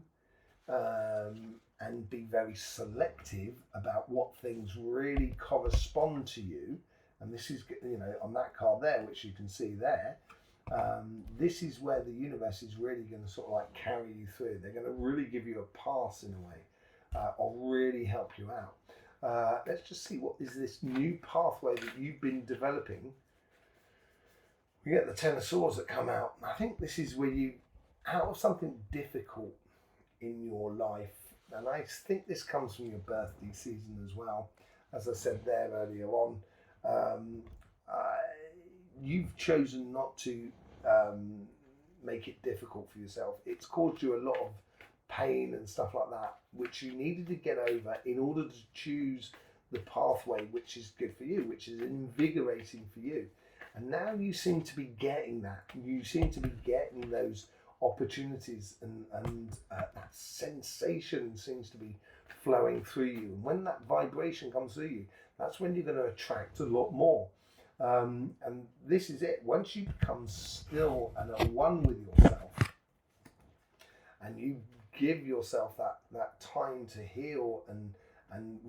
and be very selective about what things really correspond to you, and this is, you know, on that card there, which you can see there, this is where the universe is really going to sort of like carry you through. They're going to really give you a pass in a way, or really help you out. Let's just see, what is this new pathway that you've been developing? We get the Ten of Swords that come out. I think this is where you, out of something difficult in your life, and I think this comes from your birthday season as well, as I said there earlier on, you've chosen not to make it difficult for yourself. It's caused you a lot of pain and stuff like that, which you needed to get over in order to choose the pathway which is good for you, which is invigorating for you. And now you seem to be getting that. You seem to be getting those opportunities, and that sensation seems to be flowing through you. And when that vibration comes through you, that's when you're going to attract a lot more. And this is it. Once you become still and at one with yourself, and you give yourself that time to heal and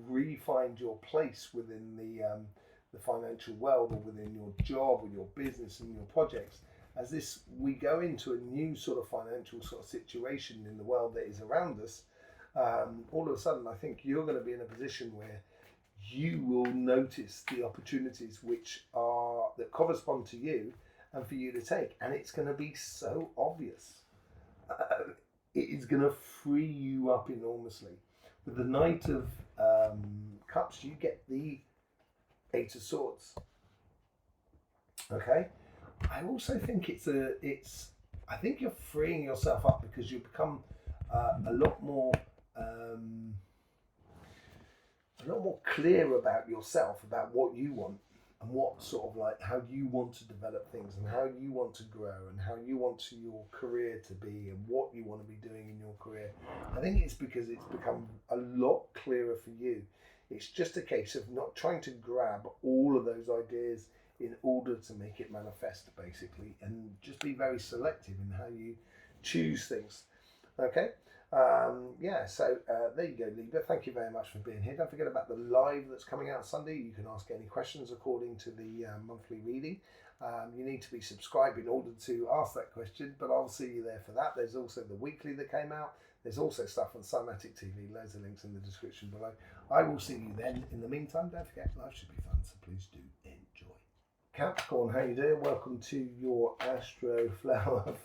re-find your place within the financial world, or within your job or your business and your projects, as we go into a new sort of financial sort of situation in the world that is around us, all of a sudden I think you're going to be in a position where you will notice the opportunities that correspond to you and for you to take, and it's going to be so obvious. It is going to free you up enormously. With the Knight of Cups, you get the Eight of Swords. Okay, I also think I think you're freeing yourself up because you become a lot more clear about yourself, about what you want, and what sort of like how you want to develop things, and how you want to grow, and how you want your career to be, and what you want to be doing in your career. I think it's because it's become a lot clearer for you. It's just a case of not trying to grab all of those ideas in order to make it manifest, basically, and just be very selective in how you choose things. Okay, so there you go, Libra. Thank you very much for being here. Don't forget about the live that's coming out Sunday. You can ask any questions according to the monthly reading. You need to be subscribed in order to ask that question, but I'll see you there for that. There's also the weekly that came out. There's also stuff on CYMATIC TV. Loads of links in the description below. I will see you then. In the meantime, don't forget, life should be fun, so please do enjoy. Capricorn, how you doing? Welcome to your Astroflower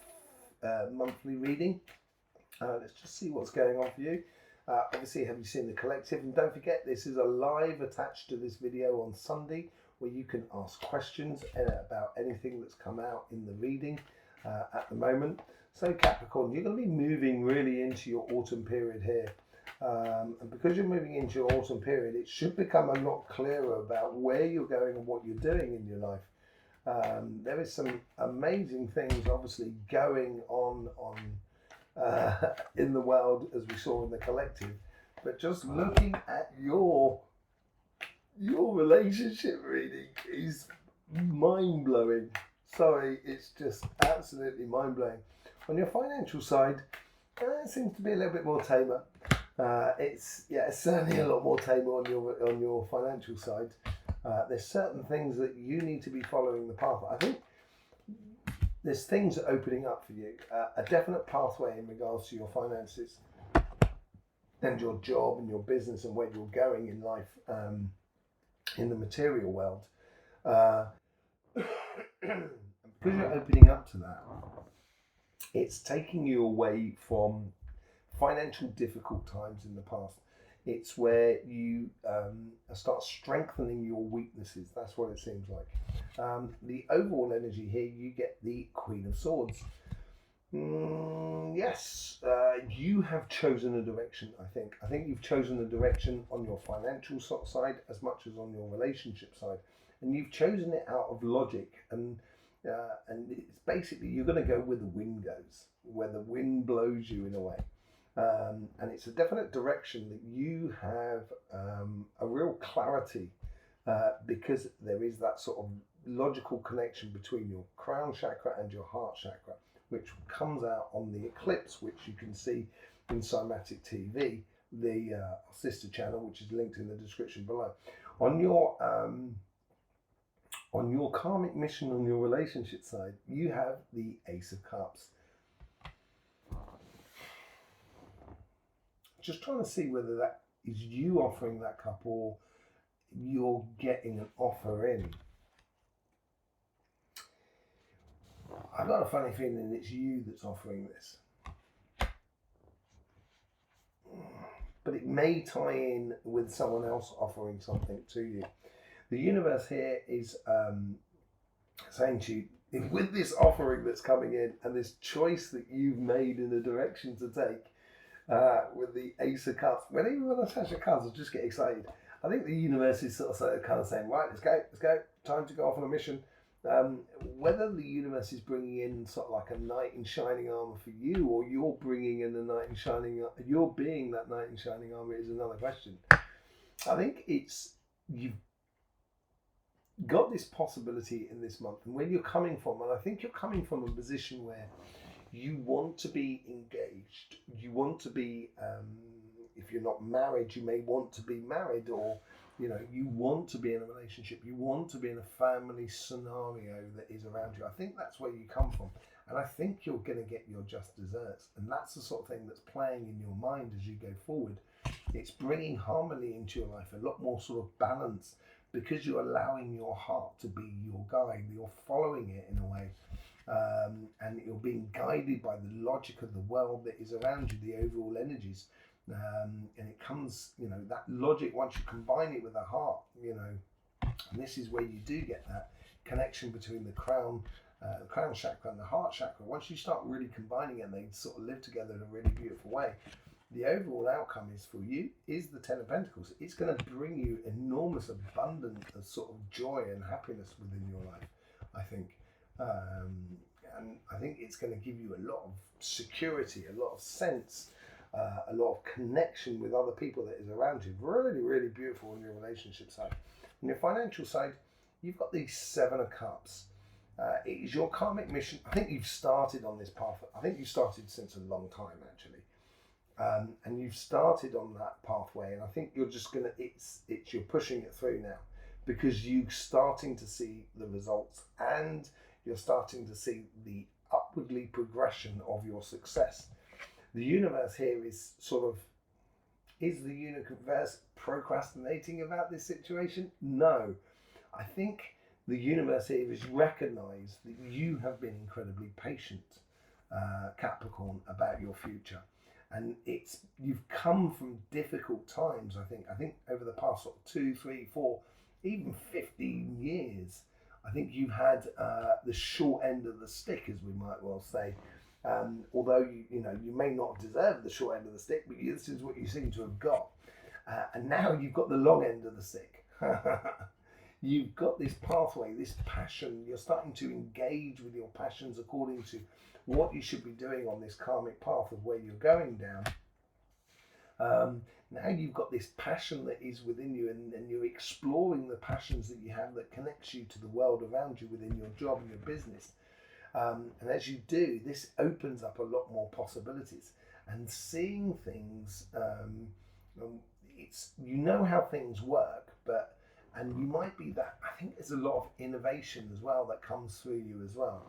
monthly reading. Let's just see what's going on for you. Obviously, have you seen the collective? And don't forget, this is a live attached to this video on Sunday, where you can ask questions about anything that's come out in the reading at the moment. So Capricorn, you're going to be moving really into your autumn period here. And because you're moving into your autumn period, it should become a lot clearer about where you're going and what you're doing in your life. There is some amazing things obviously going on in the world, as we saw in the collective. But just looking at your relationship reading is mind-blowing. Sorry, it's just absolutely mind-blowing. On your financial side, it seems to be a little bit more tamer. It's certainly a lot more tamer on your financial side. There's certain things that you need to be following the path. I think there's things opening up for you. A definite pathway in regards to your finances and your job and your business and where you're going in life, in the material world. Because you're opening up to that, it's taking you away from financial difficult times in the past. It's where you start strengthening your weaknesses. That's what it seems like. The overall energy here, you get the Queen of Swords. Yes, you have chosen a direction, I think. I think you've chosen a direction on your financial side as much as on your relationship side. And you've chosen it out of logic. And it's basically, you're going to go where the wind goes, where the wind blows you in a way. And it's a definite direction that you have a real clarity because there is that sort of logical connection between your crown chakra and your heart chakra, which comes out on the eclipse, which you can see in CYMATIC TV, the sister channel, which is linked in the description below. On your karmic mission, on your relationship side, you have the Ace of Cups. Just trying to see whether that is you offering that cup or you're getting an offer in. I've got a funny feeling it's you that's offering this. But it may tie in with someone else offering something to you. The universe here is saying to you, with this offering that's coming in and this choice that you've made in the direction to take, with the Ace of Cups, when I touch the cards, I just get excited. I think the universe is sort of kind of saying, right, let's go, time to go off on a mission. Whether the universe is bringing in sort of like a knight in shining armor for you, or you're bringing in a knight in shining, you're being that knight in shining armor, is another question. I think you've got this possibility in this month, and where you're coming from, and I think you're coming from a position where you want to be engaged, you want to be, if you're not married, you may want to be married, or you want to be in a relationship, you want to be in a family scenario that is around you. I think that's where you come from, and I think you're going to get your just desserts, and that's the sort of thing that's playing in your mind as you go forward. It's bringing harmony into your life, a lot more sort of balance, because you're allowing your heart to be your guide. You're following it in a way, and you're being guided by the logic of the world that is around you, the overall energies. And it comes, that logic, once you combine it with the heart, and this is where you do get that connection between the crown chakra and the heart chakra. Once you start really combining it, and they sort of live together in a really beautiful way, the overall outcome is for you is the Ten of Pentacles. It's going to bring you enormous abundance of sort of joy and happiness within your life, I think. And I think it's going to give you a lot of security, a lot of sense, a lot of connection with other people that is around you. Really, really beautiful on your relationship side. On your financial side, you've got these Seven of Cups. It is your karmic mission. I think you've started on this path. I think you started since a long time, actually. And you've started on that pathway, and I think you're just gonna, you're pushing it through now, because you're starting to see the results, and you're starting to see the upwardly progression of your success. The universe here is is the universe procrastinating about this situation? No. I think the universe here is recognized that you have been incredibly patient, Capricorn, about your future. And you've come from difficult times, I think over the past sort of 2, 3, 4, even 15 years, I think you've had the short end of the stick, as we might well say. Although you may not deserve the short end of the stick, but this is what you seem to have got. And now you've got the long end of the stick. You've got this pathway, this passion. You're starting to engage with your passions according to what you should be doing on this karmic path of where you're going down. Now you've got this passion that is within you, and you're exploring the passions that you have that connects you to the world around you within your job and your business. And as you do, this opens up a lot more possibilities, and seeing things, how things work, and you might be that. I think there's a lot of innovation as well that comes through you as well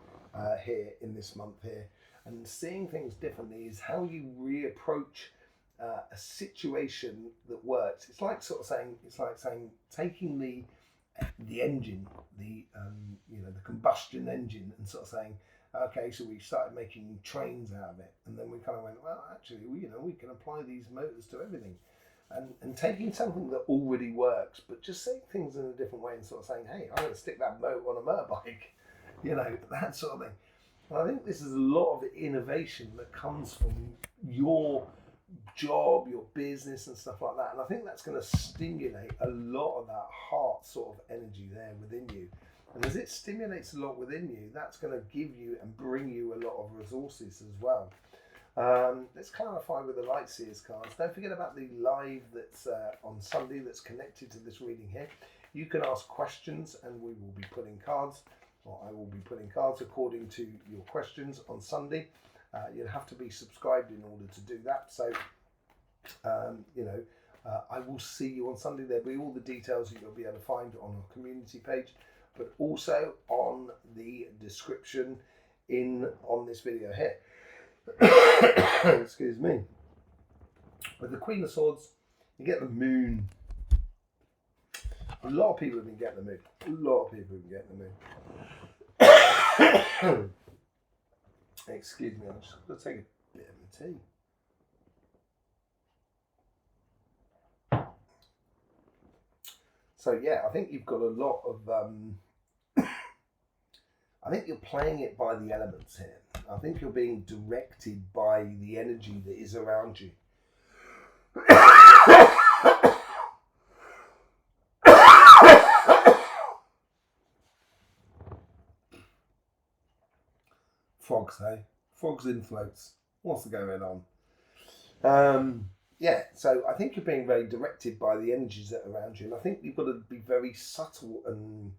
here in this month here. And seeing things differently is how you reapproach a situation that works. It's like saying taking the engine, the combustion engine, and sort of saying, okay, so we started making trains out of it, and then we kind of went, well, actually, we can apply these motors to everything. And taking something that already works, but just saying things in a different way, and sort of saying, hey, I'm going to stick that motor on a motorbike, that sort of thing. And I think this is a lot of innovation that comes from your job, your business, and stuff like that. And I think that's going to stimulate a lot of that heart sort of energy there within you. And as it stimulates a lot within you, that's going to give you and bring you a lot of resources as well. Let's clarify with the Light Seers cards. Don't forget about the live that's on Sunday that's connected to this reading here. You can ask questions and we will be pulling cards, or I will be pulling cards according to your questions on Sunday. You'll have to be subscribed in order to do that. So, I will see you on Sunday. There'll be all the details that you'll be able to find on our community page, but also on the description on this video here. Excuse me. With the Queen of Swords, you get the moon. A lot of people have been getting the moon. Excuse me, I'm just going to take a bit of my tea. So yeah, I think you've got a lot of, I think you're playing it by the elements here. I think you're being directed by the energy that is around you. Frogs, hey? Frogs in floats. What's going on? Yeah, so I think you're being very directed by the energies that are around you. And I think you've got to be very subtle and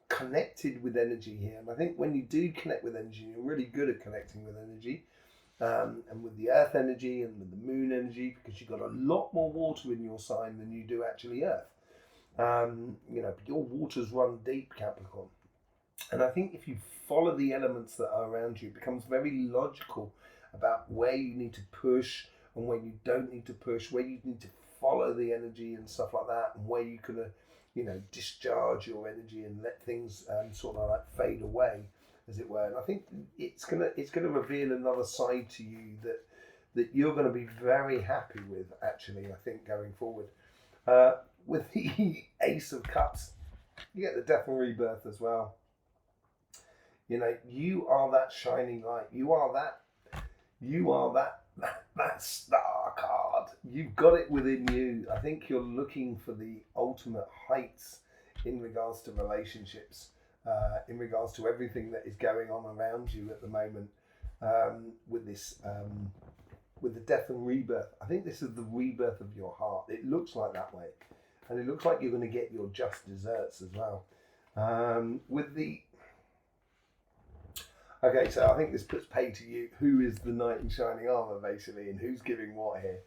connected with energy here. And I think when you do connect with energy, you're really good at connecting with energy. And with the earth energy and with the moon energy, because you've got a lot more water in your sign than you do actually earth. Your waters run deep, Capricorn. And I think if you follow the elements that are around you, it becomes very logical about where you need to push and where you don't need to push, where you need to follow the energy and stuff like that, and where you can, discharge your energy and let things sort of like fade away, as it were. And I think it's gonna reveal another side to you that you're going to be very happy with, actually, I think, going forward. With the Ace of Cups, you get the Death and Rebirth as well. You are that shining light. You are that star card. You've got it within you. I think you're looking for the ultimate heights in regards to relationships, in regards to everything that is going on around you at the moment, with the Death and Rebirth. I think this is the rebirth of your heart. It looks like that way. And it looks like you're going to get your just desserts as well. Okay, so I think this puts paid to you. Who is the knight in shining armour, basically, and who's giving what here?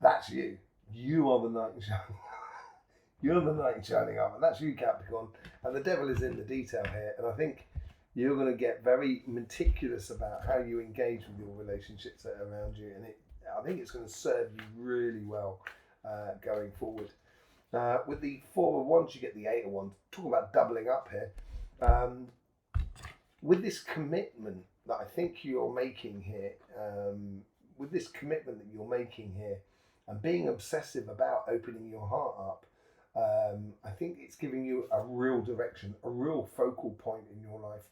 That's you. You are the knight in shining You're the knight in shining armour. That's you, Capricorn. And the devil is in the detail here. And I think you're going to get very meticulous about how you engage with your relationships that are around you. And I think it's going to serve you really well going forward. With the Four of Wands, you get the Eight of Wands. Talk about doubling up here. With this commitment that I think you're making here, and being obsessive about opening your heart up, I think it's giving you a real direction, a real focal point in your life.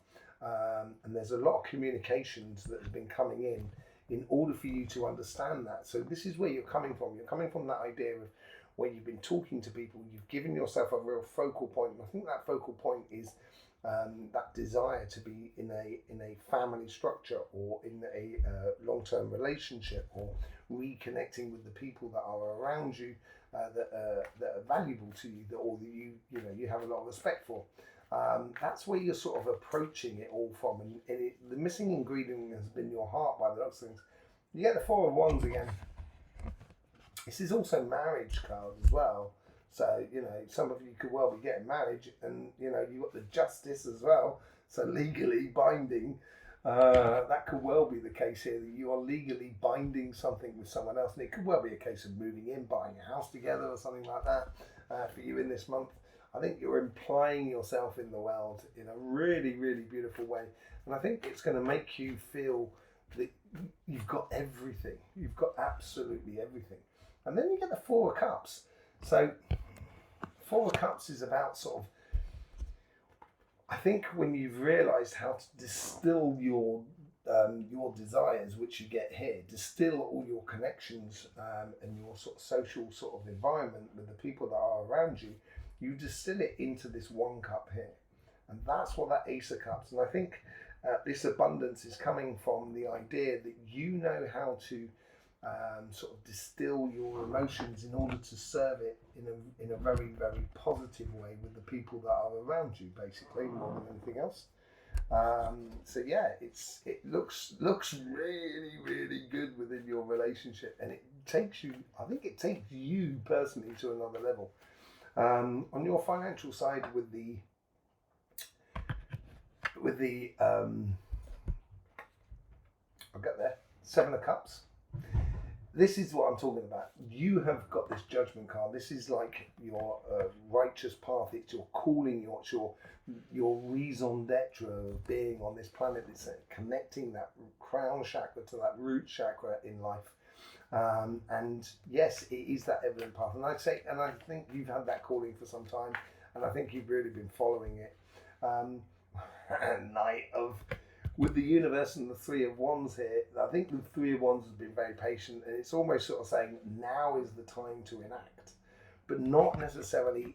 And there's a lot of communications that have been coming in order for you to understand that. So this is where you're coming from. You're coming from that idea of where you've been talking to people, you've given yourself a real focal point. And I think that focal point is that desire to be in a family structure, or in a long-term relationship, or reconnecting with the people that are around you, that are valuable to you, or that you have a lot of respect for. That's where you're sort of approaching it all from, and the missing ingredient has been your heart, by the looks of things. You get the Four of Wands again. This is also marriage card as well. So, some of you could well be getting married, and, you've got the Justice as well. So legally binding, that could well be the case here, that you are legally binding something with someone else. And it could well be a case of moving in, buying a house together or something like that for you in this month. I think you're implying yourself in the world in a really, really beautiful way. And I think it's going to make you feel that you've got everything. You've got absolutely everything. And then you get the Four of Cups. So, Four of Cups is about sort of, I think when you've realised how to distill your desires, which you get here, distill all your connections and your sort of social sort of environment with the people that are around you, you distill it into this one cup here. And that's what that Ace of Cups. And I think this abundance is coming from the idea that you know how to sort of distill your emotions in order to serve it in a very, very positive way with the people that are around you, basically, more than anything else. So yeah, it looks really, really good within your relationship, and it takes you, I think it takes you personally to another level. On your financial side, with the I'll get there, Seven of Cups. This is what I'm talking about. You have got this Judgment card. This is like your righteous path. It's your calling. It's your raison d'etre of being on this planet. It's connecting that crown chakra to that root chakra in life. And yes, it is that evident path. And I think you've had that calling for some time, and I think you've really been following it. With the universe and the Three of Wands here, I think the Three of Wands has been very patient, and it's almost sort of saying now is the time to enact, but not necessarily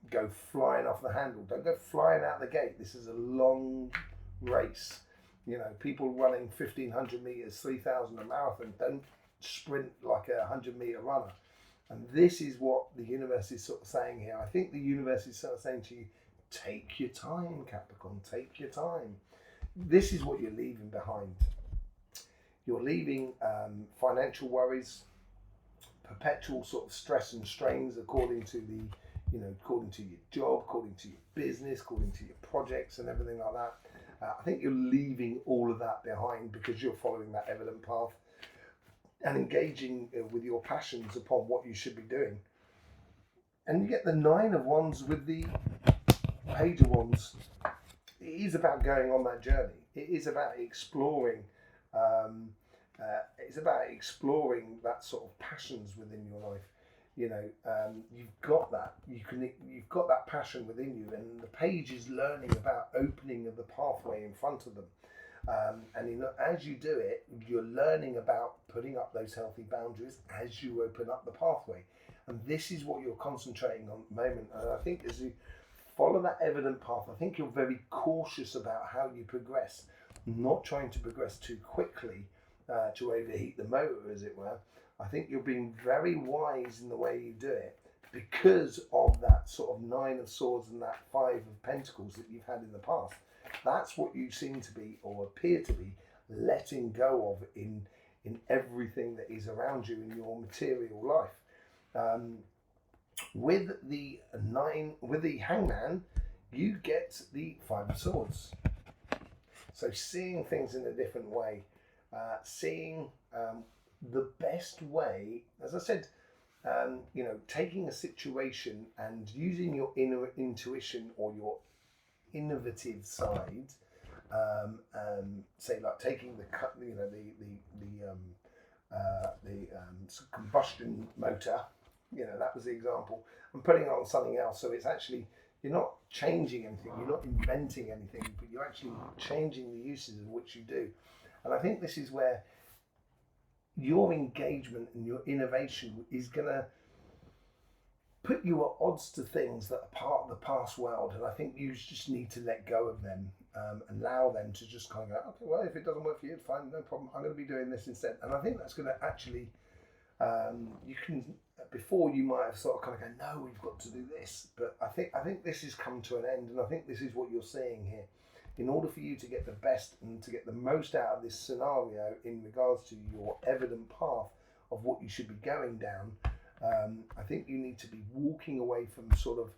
go flying off the handle. Don't go flying out the gate. This is a long race. You know, people running 1,500 meters, 3,000 a marathon don't sprint like a 100-meter runner. And this is what the universe is sort of saying here. I think the universe is sort of saying to you, take your time, Capricorn, take your time. This is what you're leaving behind. You're leaving financial worries, perpetual sort of stress and strains according to according to your job, according to your business, according to your projects and everything like that. I think you're leaving all of that behind because you're following that evident path and engaging with your passions upon what you should be doing. And you get the Nine of Wands with the Page of Wands. It is about going on that journey. It is about exploring. It's about exploring that sort of passions within your life. You know, you've got that. You've got that passion within you, and the page is learning about opening of the pathway in front of them. And as you do it, you're learning about putting up those healthy boundaries as you open up the pathway. And this is what you're concentrating on at the moment. And I think as you follow that evident path, I think you're very cautious about how you progress, not trying to progress too quickly to overheat the motor, as it were. I think you're being very wise in the way you do it because of that sort of Nine of Swords and that Five of Pentacles that you've had in the past. That's what you seem to be, or appear to be, letting go of in everything that is around you in your material life. With the Hangman, you get the Five of Swords. So seeing things in a different way, seeing the best way, as I said, taking a situation and using your inner intuition or your innovative side, say like taking the combustion motor. That was the example. I'm putting it on something else. So it's actually, you're not changing anything, you're not inventing anything, but you're actually changing the uses of which you do. And I think this is where your engagement and your innovation is going to put you at odds to things that are part of the past world. And I think you just need to let go of them, allow them to just kind of go, okay, well, if it doesn't work for you, fine, no problem. I'm going to be doing this instead. And I think that's going to actually, you can, before you might have sort of kind of go, no, we've got to do this. But I think this has come to an end, and I think this is what you're seeing here. In order for you to get the best and to get the most out of this scenario in regards to your evident path of what you should be going down, I think you need to be walking away from sort of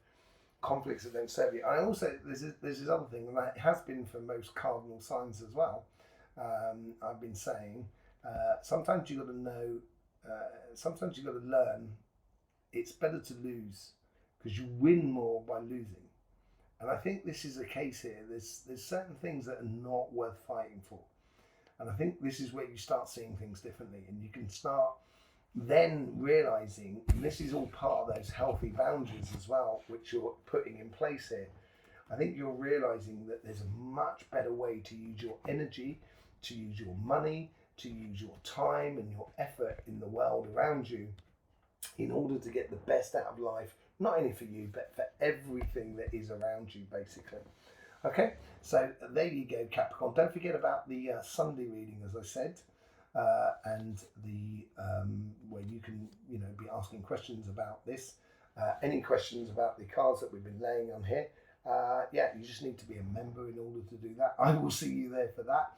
conflicts that don't serve you. I also, there's this other thing, and that has been for most cardinal signs as well. I've been saying, sometimes you've got to know, sometimes you've got to learn it's better to lose because you win more by losing. And I think this is the case here. There's certain things that are not worth fighting for. And I think this is where you start seeing things differently, and you can start then realizing, and this is all part of those healthy boundaries as well, which you're putting in place here. I think you're realizing that there's a much better way to use your energy, to use your money, to use your time and your effort in the world around you in order to get the best out of life, not only for you, but for everything that is around you, basically. Okay, so there you go, Capricorn. Don't forget about the Sunday reading, as I said. and the where you can be asking questions about this. Any questions about the cards that we've been laying on here? Yeah, you just need to be a member in order to do that. I will see you there for that.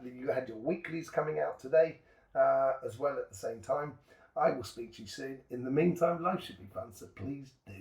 You had your weeklies coming out today as well at the same time. I will speak to you soon. In the meantime, life should be fun, so please do.